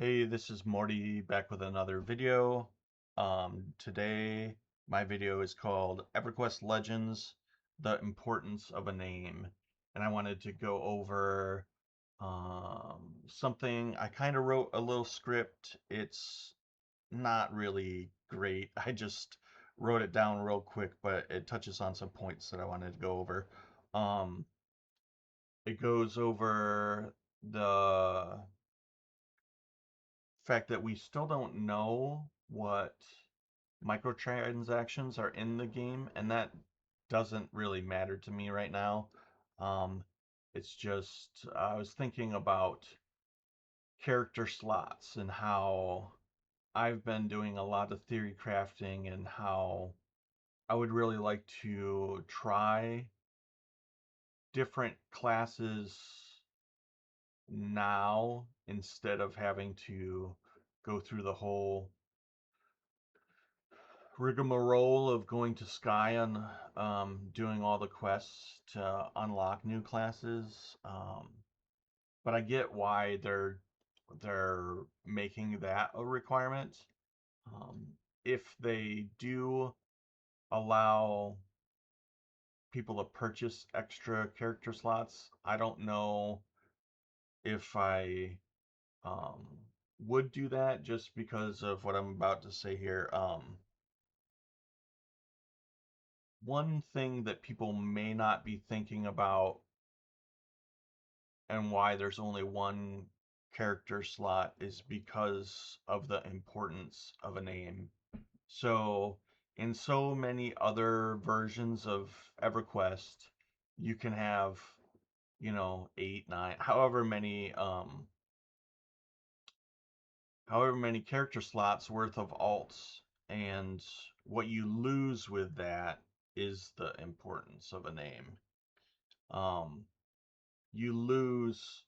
Hey, this is Morty back with another video. Today my video is called Everquest Legends, The Importance of a Name. And I wanted to go over something. I kind of wrote a little script. It's not really great. I just wrote it down real quick, but it touches on some points that I wanted to go over. Um, it goes over the fact that we still don't know what microtransactions are in the game, and that doesn't really matter to me right now. Um, it's just I was thinking about character slots and how I've been doing a lot of theory crafting and how I would really like to try different classes now instead of having to go through the whole rigmarole of going to Sky and doing all the quests to unlock new classes. But I get why they're making that a requirement. Um, if they do allow people to purchase extra character slots, I don't know if I um, would do that just because of what I'm about to say here. One thing that people may not be thinking about and why there's only one character slot is because of the importance of a name. So, in so many other versions of EverQuest, you can have, eight, nine, however many character slots worth of alts, and what you lose with that is the importance of a name. Um, you lose,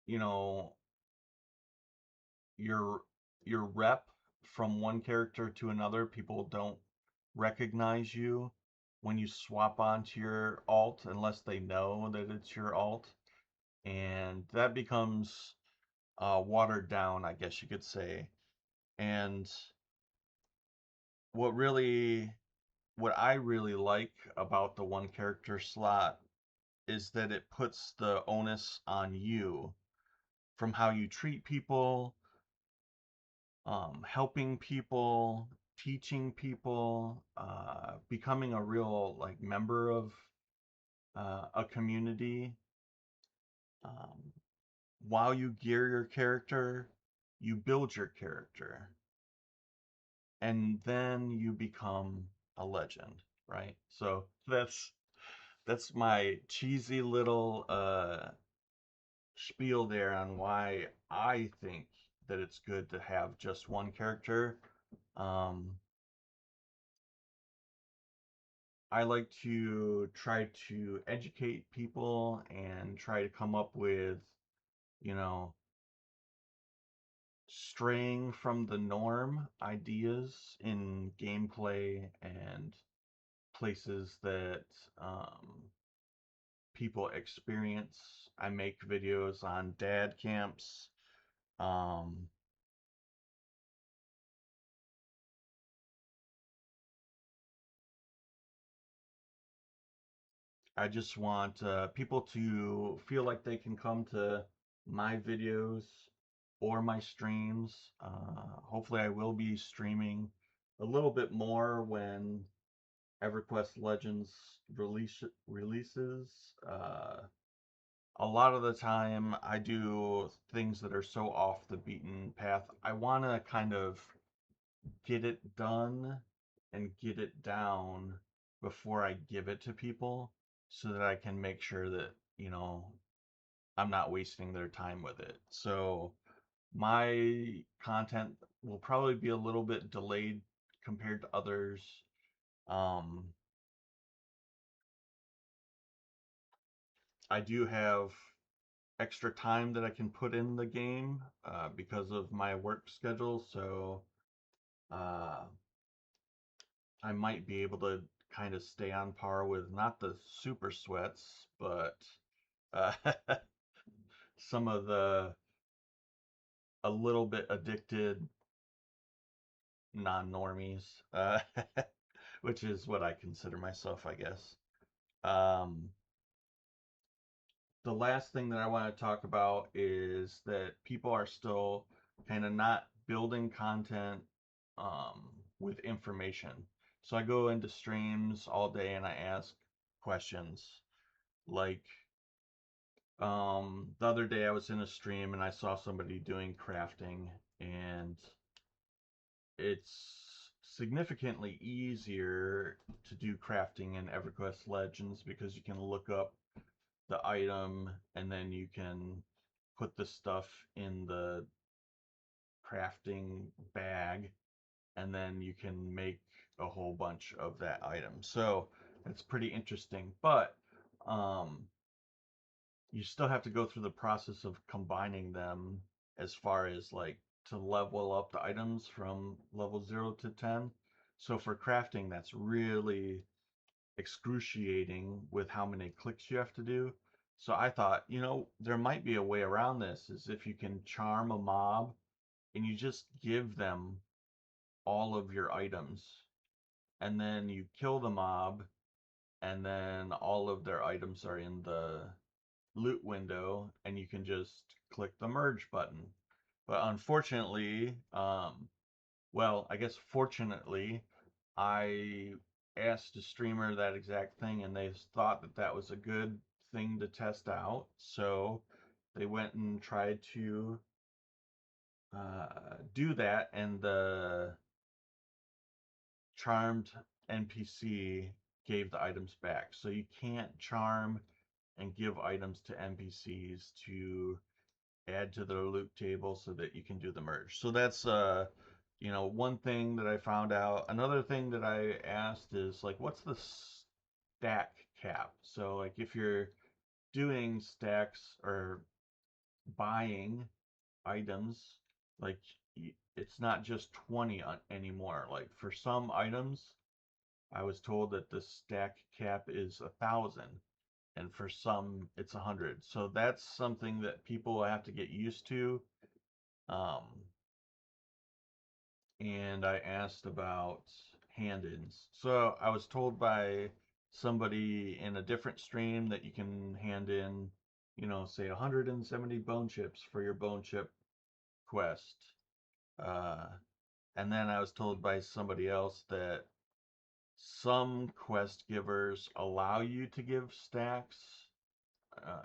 you know, your your rep from one character to another. People don't recognize you when you swap onto your alt unless they know that it's your alt, and that becomes watered down, I guess you could say. And what really what I really like about the one character slot is that it puts the onus on you from how you treat people, helping people, teaching people, becoming a real like member of a community. Um, while you gear your character, you build your character, and then you become a legend, right? So that's my cheesy little spiel there on why I think that it's good to have just one character. Um, I like to try to educate people and try to come up with, you know, straying from the norm ideas in gameplay and places that people experience. I make videos on dad camps. Um, I just want people to feel like they can come to my videos or my streams. Hopefully, I will be streaming a little bit more when EverQuest Legends releases. A lot of the time, I do things that are so off the beaten path. I want to kind of get it done and get it down before I give it to people so that I can make sure that, I'm not wasting their time with it. So my content will probably be a little bit delayed compared to others. Um, I do have extra time that I can put in the game because of my work schedule, so uh, I might be able to kind of stay on par with not the super sweats, but uh, some of the a little bit addicted non-normies, which is what I consider myself, I guess. Um, the last thing that I want to talk about is that people are still kind of not building content um, with information. So I go into streams all day and I ask questions like the other day I was in a stream and I saw somebody doing crafting, and it's significantly easier to do crafting in EverQuest Legends because you can look up the item and then you can put the stuff in the crafting bag and then you can make a whole bunch of that item. So it's pretty interesting, but um, you still have to go through the process of combining them as far as like to level up the items from level 0 to 10. So for crafting, that's really excruciating with how many clicks you have to do. So I thought, there might be a way around this is if you can charm a mob and you just give them all of your items and then you kill the mob and then all of their items are in the loot window and you can just click the merge button. But unfortunately, well, I guess fortunately, I asked a streamer that exact thing and they thought that that was a good thing to test out. So they went and tried to do that, and the charmed NPC gave the items back. So you can't charm and give items to NPCs to add to their loot table so that you can do the merge. So that's one thing that I found out. Another thing that I asked is like what's the stack cap? So like if you're doing stacks or buying items, like it's not just 20 anymore. Like for some items, I was told that the stack cap is 1,000, and for some it's 100. So that's something that people have to get used to. Um, and I asked about hand-ins. So I was told by somebody in a different stream that you can hand in, say 170 bone chips for your bone chip quest. Uh, and then I was told by somebody else that some quest givers allow you to give stacks,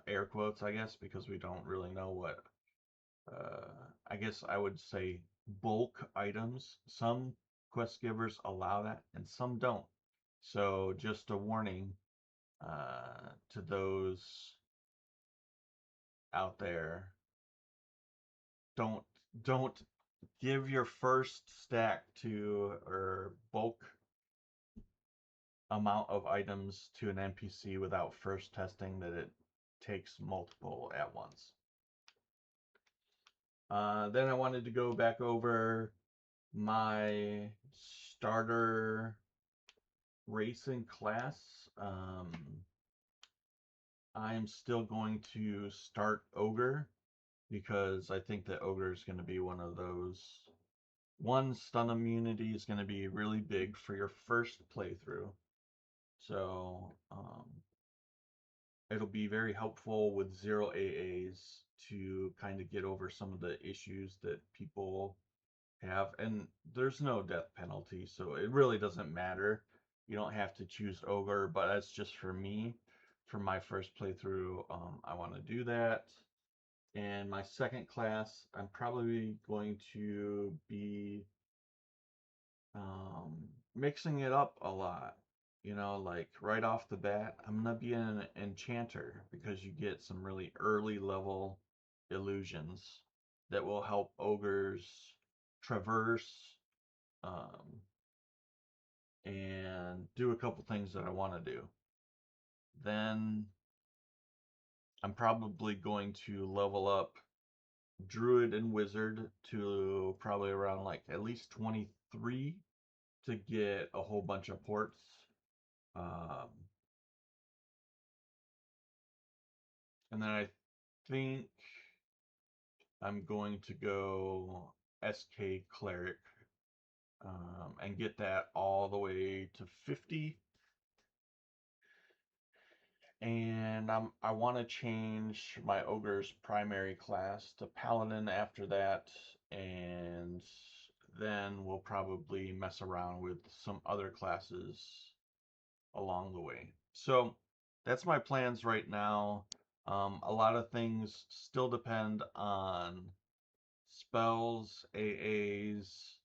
air quotes, I guess, because we don't really know what, I guess I would say bulk items. Some quest givers allow that and some don't. So just a warning to those out there. Don't don't give your first stack to or bulk amount of items to an NPC without first testing that it takes multiple at once. Then I wanted to go back over my starter racing class. I'm still going to start Ogre because I think that Ogre is going to be one of those. One, stun immunity is going to be really big for your first playthrough. So it'll be very helpful with 0 AAs to kind of get over some of the issues that people have. And there's no death penalty, so it really doesn't matter. You don't have to choose Ogre, but that's just for me. For my first playthrough, I want to do that. And my second class, I'm probably going to be mixing it up a lot. Like right off the bat, I'm gonna be an enchanter because you get some really early level illusions that will help ogres traverse and do a couple things that I want to do. Then I'm probably going to level up druid and wizard to probably around like at least 23 to get a whole bunch of ports. Um, and then I think I'm going to go SK Cleric and get that all the way to 50. And I want to change my ogre's primary class to paladin after that, and then we'll probably mess around with some other classes along the way. So that's my plans right now. A lot of things still depend on spells, AAs,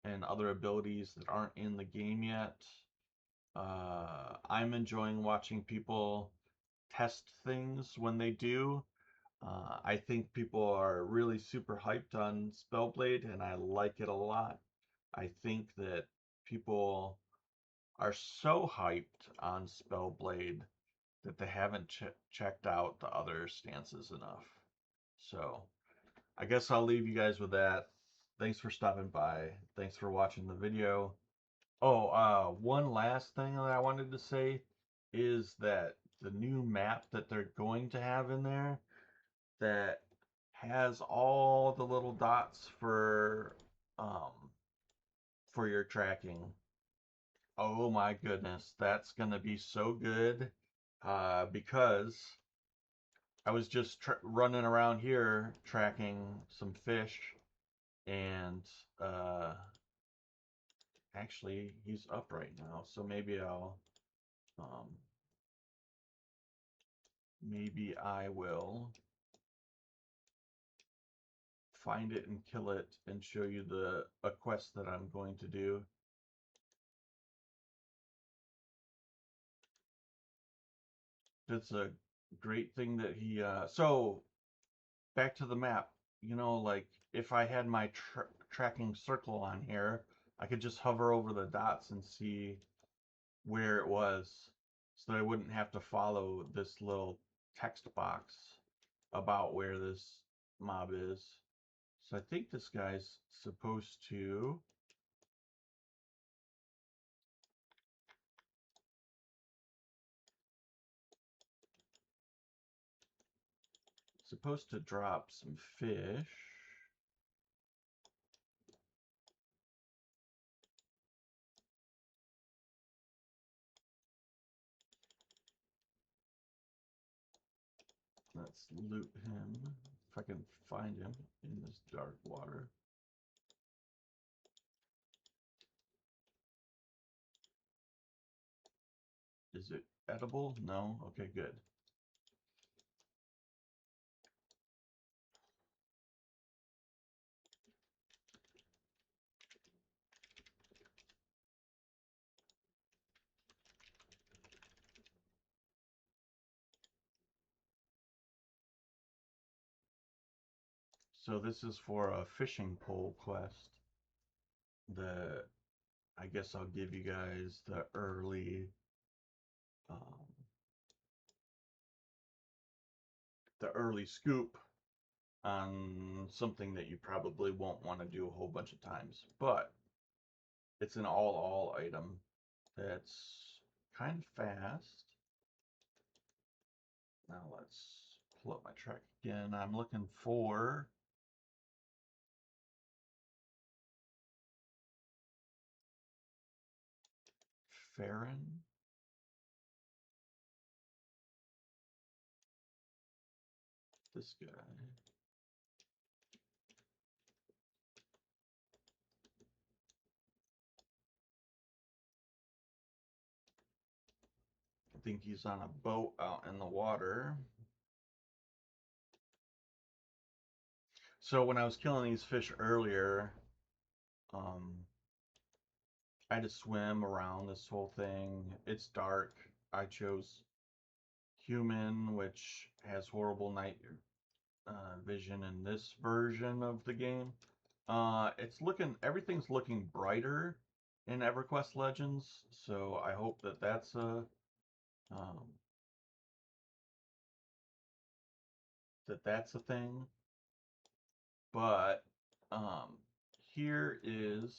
and other abilities that aren't in the game yet. I'm enjoying watching people test things when they do. I think people are really super hyped on Spellblade, and I like it a lot. I think that people are so hyped on Spellblade that they haven't checked out the other stances enough. So I guess I'll leave you guys with that. Thanks for stopping by. Thanks for watching the video. Oh, one last thing that I wanted to say is that the new map that they're going to have in there that has all the little dots um for your tracking. Oh my goodness, that's gonna be so good. Because I was just running around here tracking some fish, and uh, actually he's up right now, so um, maybe I will find it and kill it and show you a quest that I'm going to do. It's a great thing that he. So back to the map. You know, like if I had my tracking circle on here, I could just hover over the dots and see where it was, so that I wouldn't have to follow this little text box about where this mob is. So I think this guy's supposed to drop some fish. Let's loot him if I can find him in this dark water. Is it edible? No? Okay, good. So this is for a fishing pole quest that I guess I'll give you guys um, the early scoop on something that you probably won't want to do a whole bunch of times. But it's an all item that's kind of fast. Now let's pull up my track again. I'm looking for Farron. This guy. I think he's on a boat out in the water. So when I was killing these fish earlier, um, I had to swim around this whole thing. It's dark. I chose human, which has horrible night vision in this version of the game. Everything's looking brighter in Everquest Legends, so I hope that um, that's a thing. But um, here is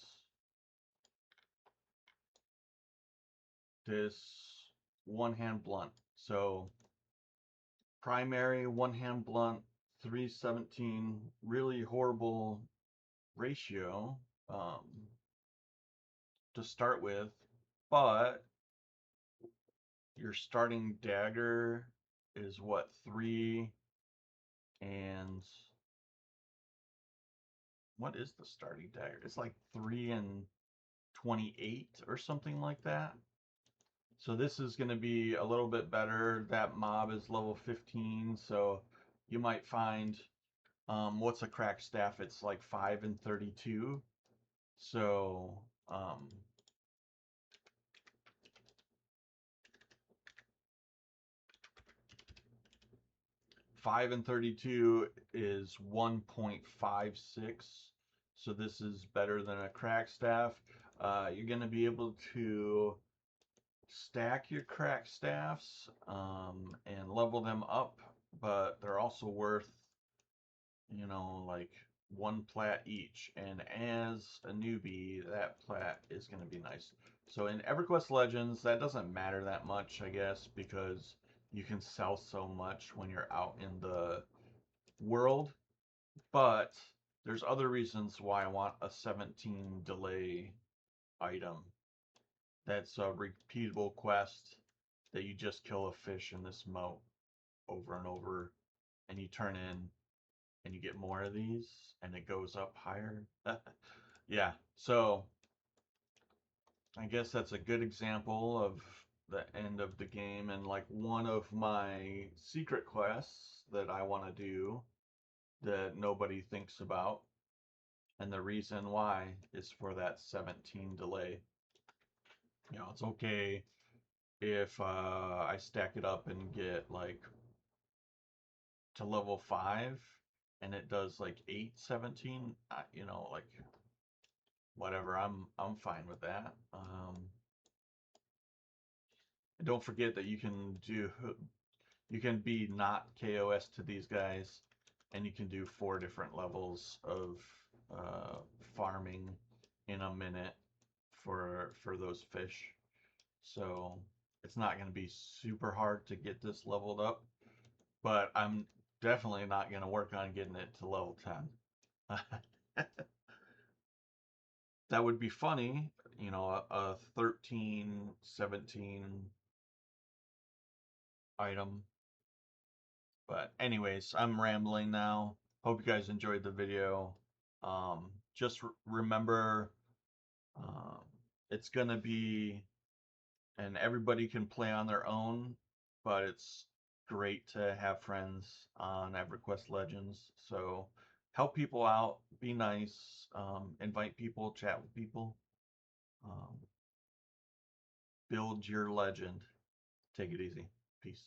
this one hand blunt. So primary one hand blunt 317, really horrible ratio um, to start with, but your starting dagger is what, 3 and what is the starting dagger? It's like 3 and 28 or something like that. So this is going to be a little bit better. That mob is level 15, so you might find what's a crack staff? It's like 5 and 32. So 5 and 32 is 1.56. So this is better than a crack staff. You're going to be able to stack your crack staffs and level them up, but they're also worth, like 1 plat each. And as a newbie, that plat is going to be nice. So in Everquest Legends, that doesn't matter that much, I guess, because you can sell so much when you're out in the world. But there's other reasons why I want a 17 delay item. That's a repeatable quest that you just kill a fish in this moat over and over, and you turn in and you get more of these, and it goes up higher. Yeah, so I guess that's a good example of the end of the game, and like one of my secret quests that I want to do that nobody thinks about, and the reason why is for that 17 delay. It's okay if I stack it up and get like to level 5 and it does like 817, like whatever, I'm fine with that. And don't forget that you can be not KOS to these guys, and you can do 4 different levels of uh, farming in a minute for those fish. So it's not going to be super hard to get this leveled up, but I'm definitely not going to work on getting it to level 10. That would be funny, a 13, 17 item. But anyways, I'm rambling now. Hope you guys enjoyed the video. Just remember, um, it's gonna be, and everybody can play on their own, but it's great to have friends on EverQuest Legends. So help people out, be nice, invite people, chat with people, um, build your legend. Take it easy. Peace.